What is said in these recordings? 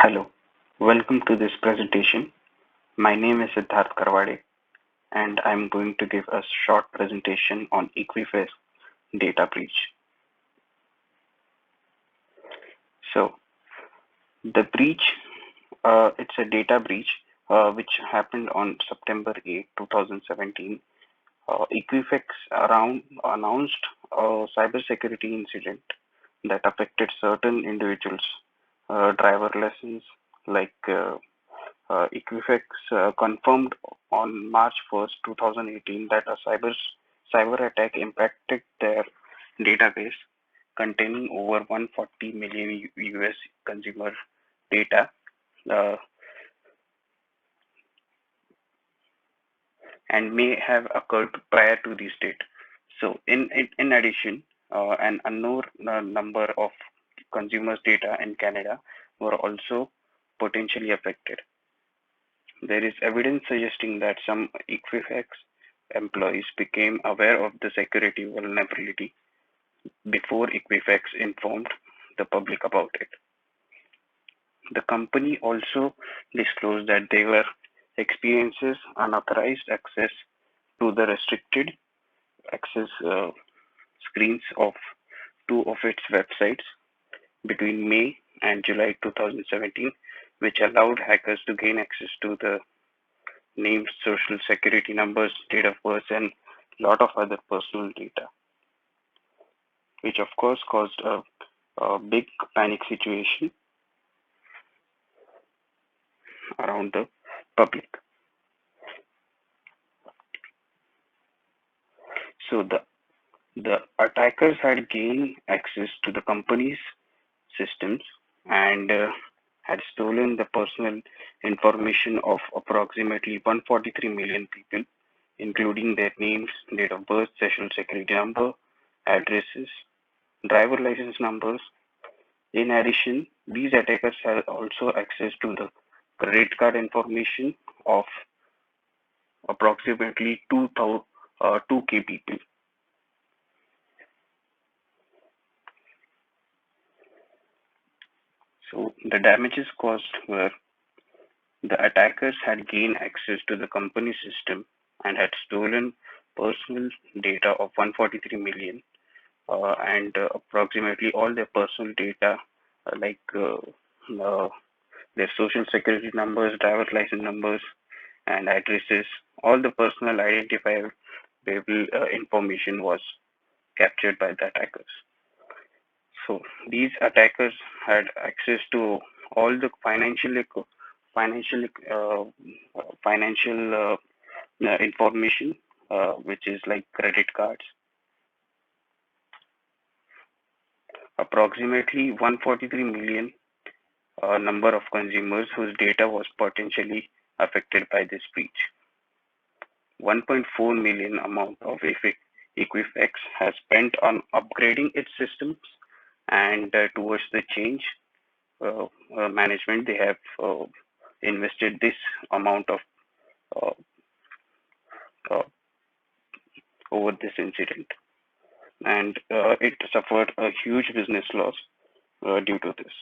Hello, welcome to this presentation. My name is Siddharth Karwade, and I'm going to give a short presentation on Equifax data breach. So, the breach, it's a data breach which happened on September 8, 2017. Equifax announced a cybersecurity incident that affected certain individuals' driver lessons like Equifax confirmed on March 1st, 2018, that a cyber attack impacted their database containing over 140 million US consumer data uh, and may have occurred prior to this date. So, in addition, an unknown number of consumers' data in Canada were also potentially affected. There is evidence suggesting that some Equifax employees became aware of the security vulnerability before Equifax informed the public about it. The company also disclosed that they were experiences unauthorized access to the restricted access screens of two of its websites between May and July 2017, which allowed hackers to gain access to the names, social security numbers, date of birth, and a lot of other personal data, which of course caused a big panic situation around the public. So the attackers had gained access to the company's systems and had stolen the personal information of approximately 143 million people, including their names, date of birth, social security number, addresses, driver license numbers. In addition, these attackers had also access to the credit card information of approximately 2K people. So the damages caused were the attackers had gained access to the company system and had stolen personal data of 143 million and approximately all their personal data like uh, their social security numbers, driver's license numbers, and addresses. All the personal identifiable information was captured by the attackers. So these attackers had access to all the financial uh, financial information, which is like credit cards. Approximately 143 million number of consumers whose data was potentially affected by this breach. 1.4 million amount of Equifax has spent on upgrading its systems and towards the change uh, management, they have invested this amount of uh, uh, over this incident, and it suffered a huge business loss due to this.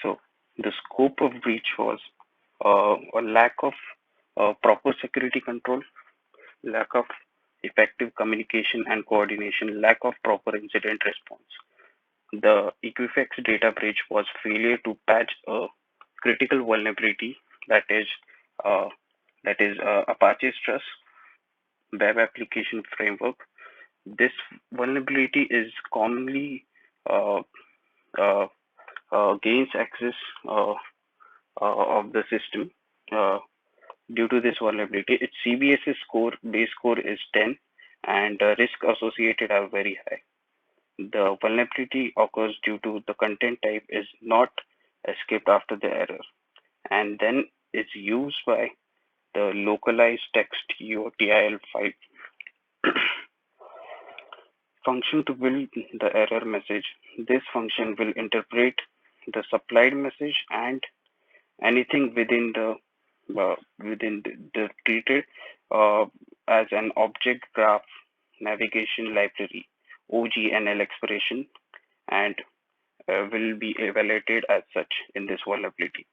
So the scope of breach was a lack of proper security control, lack of effective communication and coordination, lack of proper incident response. The Equifax data breach was failure to patch a critical vulnerability that is uh, Apache's Trust Web Application Framework. This vulnerability is commonly uh, uh, gains access of the system due to this vulnerability. Its CVSS score base score is 10, and risk associated are very high. The vulnerability occurs due to the content type is not escaped after the error, and then is used by the localized text UTIL file function to build the error message. This function will interpret the supplied message and anything within the treated uh, as an object graph navigation library OGNL expression and will be evaluated as such in this vulnerability.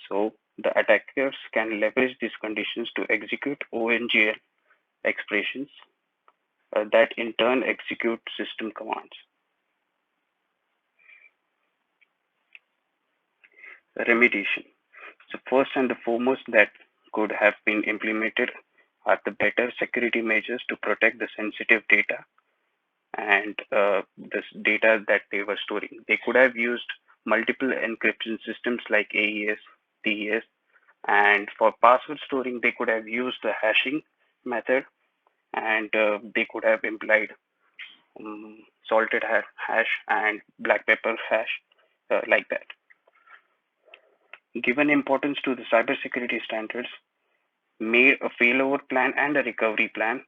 So the attackers can leverage these conditions to execute ONGL expressions that in turn execute system commands. Remediation. So first and the foremost that could have been implemented are the better security measures to protect the sensitive data and this data that they were storing. They could have used multiple encryption systems like AES, TES, and for password storing, they could have used the hashing method and they could have implied salted hash and black pepper hash like that. Given importance to the cybersecurity standards, made a failover plan and a recovery plan,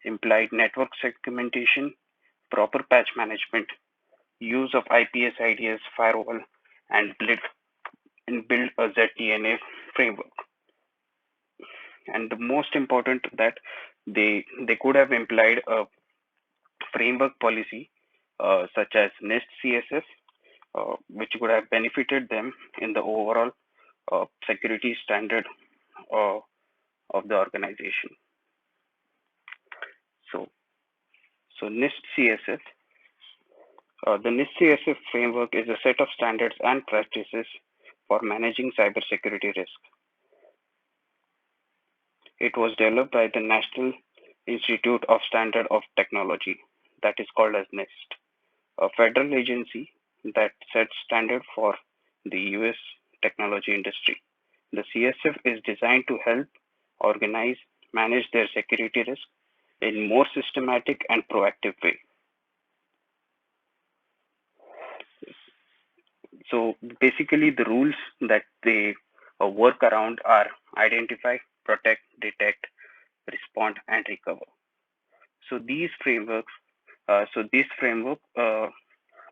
implied network segmentation, proper patch management, use of IPS IDS firewall, and build a ZTNA framework. And the most important that they could have implied a framework policy such as NIST CSS, which would have benefited them in the overall security standard uh, of the organization. So, so NIST CSS, the NIST CSS framework is a set of standards and practices for managing cybersecurity risk. It was developed by the National Institute of Standard of Technology, that is called as NIST, a federal agency that sets standard for the US technology industry. The CSF is designed to help organize, manage their security risk in more systematic and proactive way. So basically, the rules that they work around are identify, protect, detect, respond, and recover. So these frameworks, this framework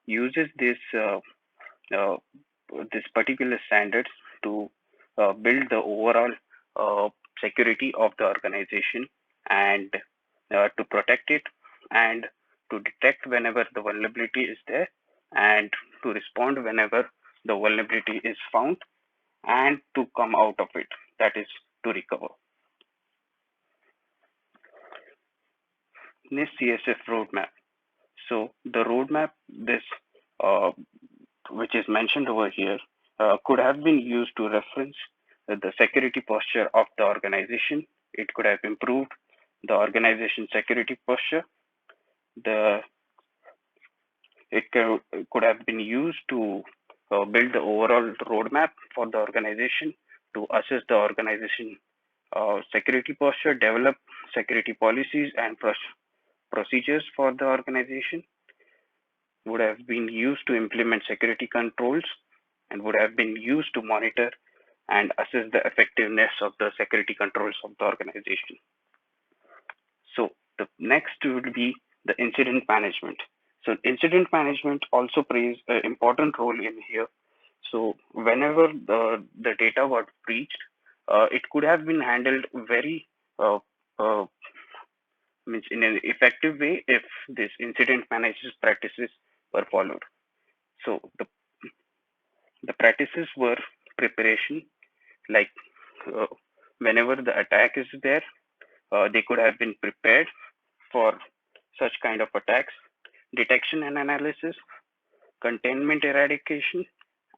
uses uh, this particular standards to build the overall uh, security of the organization and to protect it and to detect whenever the vulnerability is there and to respond whenever the vulnerability is found and to come out of it, that is to recover. This CSF roadmap. So the roadmap, this uh, which is mentioned over here, could have been used to reference the security posture of the organization. It could have improved the organization security posture. The it could have been used to build the overall roadmap for the organization to assess the organization security posture, develop security policies and procedures for the organization, would have been used to implement security controls, and would have been used to monitor and assess the effectiveness of the security controls of the organization. So the next would be the incident management. So incident management also plays an important role in here. So whenever the data was breached, it could have been handled very uh, uh, means in an effective way if this incident management practices were followed. So the practices were preparation, like uh, whenever the attack is there, they could have been prepared for such kind of attacks, detection and analysis, containment eradication,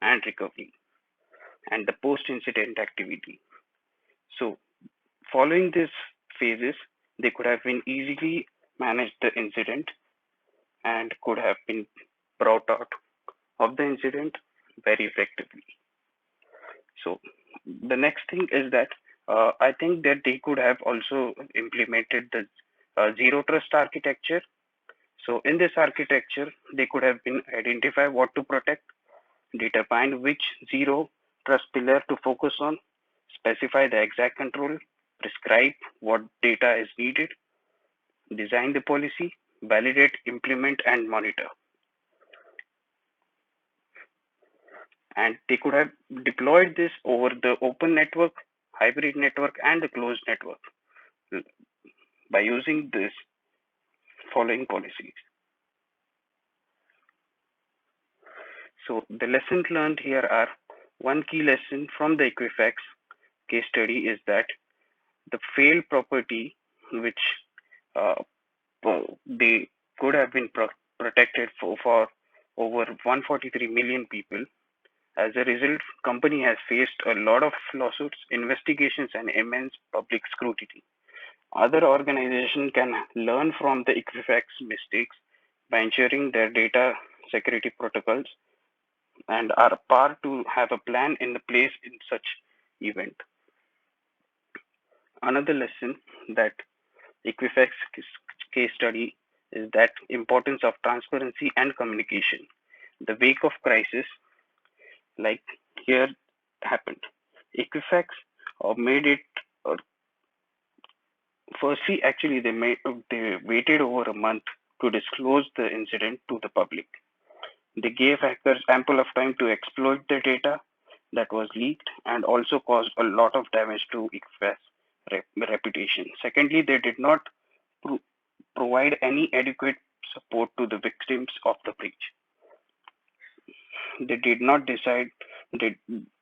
and recovery, and the post-incident activity. So following these phases, they could have been easily managed the incident and could have been brought out of the incident very effectively. So the next thing is that I think that they could have also implemented the zero trust architecture. So in this architecture, they could have been identify what to protect, determine which zero trust pillar to focus on, specify the exact control, prescribe what data is needed, design the policy, validate, implement, and monitor. And they could have deployed this over the open network, hybrid network, and the closed network by using this following policies. So the lessons learned here are: one key lesson from the Equifax case study is that the failed property, which uh, they could have been protected for over 143 million people. As a result, company has faced a lot of lawsuits, investigations, and immense public scrutiny. Other organizations can learn from the Equifax mistakes by ensuring their data security protocols and are part to have a plan in place in such event. Another lesson that Equifax case study is that importance of transparency and communication. The wake of crisis like here happened. Equifax made it. Firstly, actually, they waited over a month to disclose the incident to the public. They gave hackers ample of time to exploit the data that was leaked and also caused a lot of damage to Equifax reputation. Secondly, they did not pro- provide any adequate support to the victims of the breach. They did not decide they,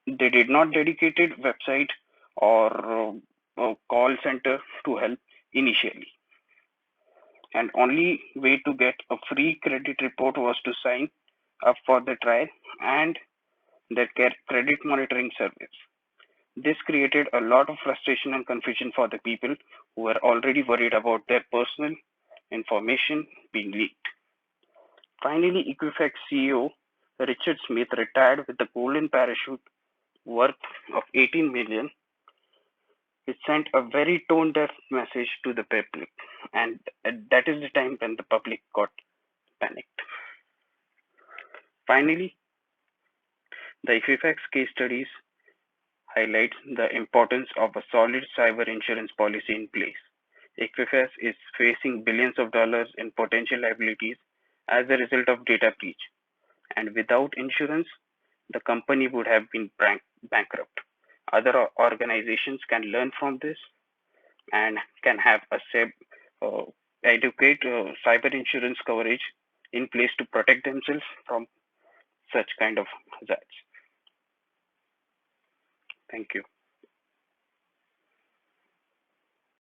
they did not dedicated website or call center to help initially, and only way to get a free credit report was to sign up for the trial and their credit monitoring service. This created a lot of frustration and confusion for the people who were already worried about their personal information being leaked. Finally, Equifax CEO Richard Smith retired with the golden parachute worth of 18 million. It sent a very tone deaf message to the public, and that is the time when the public got panicked. Finally, the Equifax case studies highlight the importance of a solid cyber insurance policy in place. Equifax is facing billions of dollars in potential liabilities as a result of data breach, and without insurance, the company would have been bankrupt. Other organizations can learn from this and can have a uh, adequate cyber insurance coverage in place to protect themselves from such kind of hazards. Thank you.